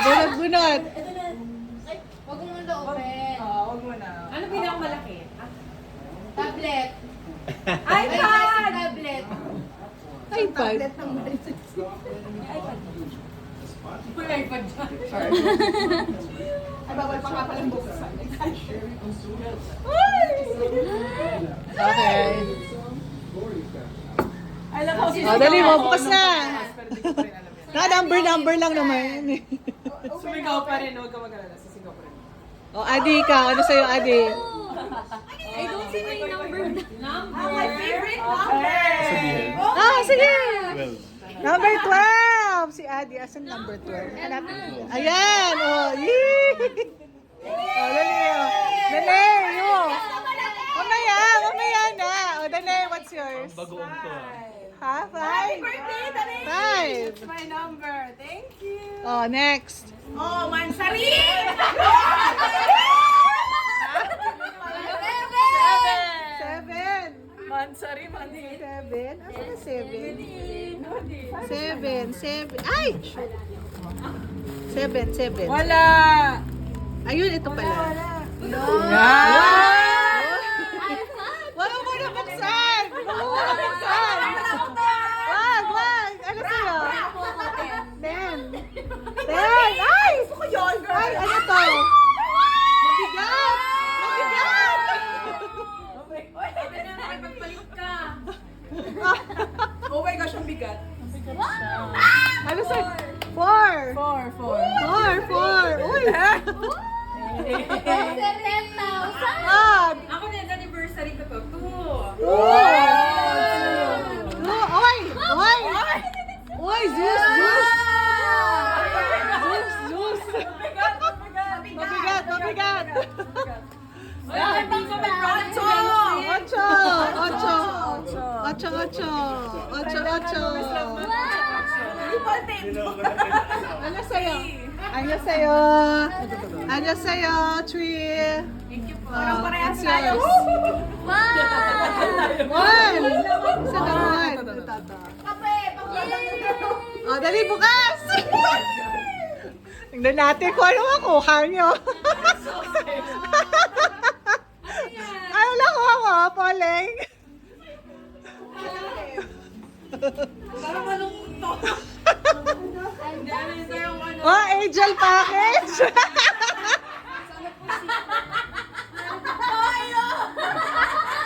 Bunot-bunot. Huwag mo muna open. Huwag mo na. Ano pinakamalaki? Tablet. iPad! Tablet. iPad. May iPad dyan. Ay, bawal pa nga palang buksan. Okay. Alam ko, Oh, dali mo, bukas na. Number lang naman. Sumigaw pa rin, huwag ka mag-alala. Sisigaw pa rin. Oh, Adi ka. Ano sa'yo, Adi? I don't see my number. My favorite Okay. Ah, sige. 12. Number 12. Si Adi. Asan number 12? Hanapin ko. Ayan. Oh, yee. Oh, dali. Oh. Dali. Yo. Mamaya na. Oh, dali. What's yours? Bagoong to. Ha? 5? Birthday, Dali! 5. It's my number. Thank you. Oh, next. Oh, Mansari! 7. Mansari, Mani. 7? Asan na 7? 7. Ay! 7. Wala! Ayun, ito pala. Yeah! Wala mo na buksan! Wala mo na buksan! Wag! Ano sa'yo? 10. 10! Ay! Gusto ko yun, girl! Ay, ano to? Mabigat! Sabi na, makipagpalit ka. Oh my gosh, ang bigat. Ano sa'yo? 4! 4. Uy! Wag! Ako na anniversary ko to. 2. Oy! Uy! Zeus! Mabigat! Ano sa'yo? 3. Parang parehas What's tayo. yours? 1. Isa na 1. Oh, dali bukas! Tingnan natin kung ano makuha nyo. Ano nakuha mo, Poleng? Parang malungkot to. Hindi, ano yun yung ano. Oh, Angel Package!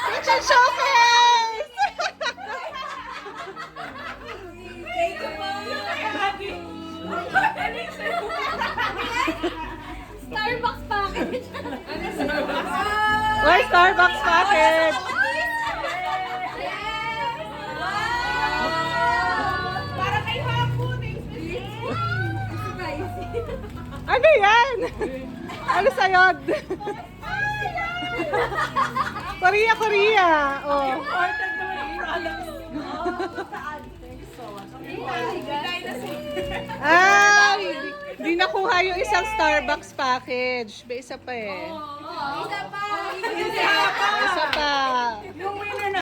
Kitchen Showcase! Thank you po. Starbucks package. Why Starbucks Package? Para kay Hapon. Ano yan? Ano sayod? Korea. Oh. Important naman yung products. Thank you so much. Bigay na si... Ay, di nakuha yung isang Starbucks package. May isa pa eh. Isa pa. Isa pa. Yung winner na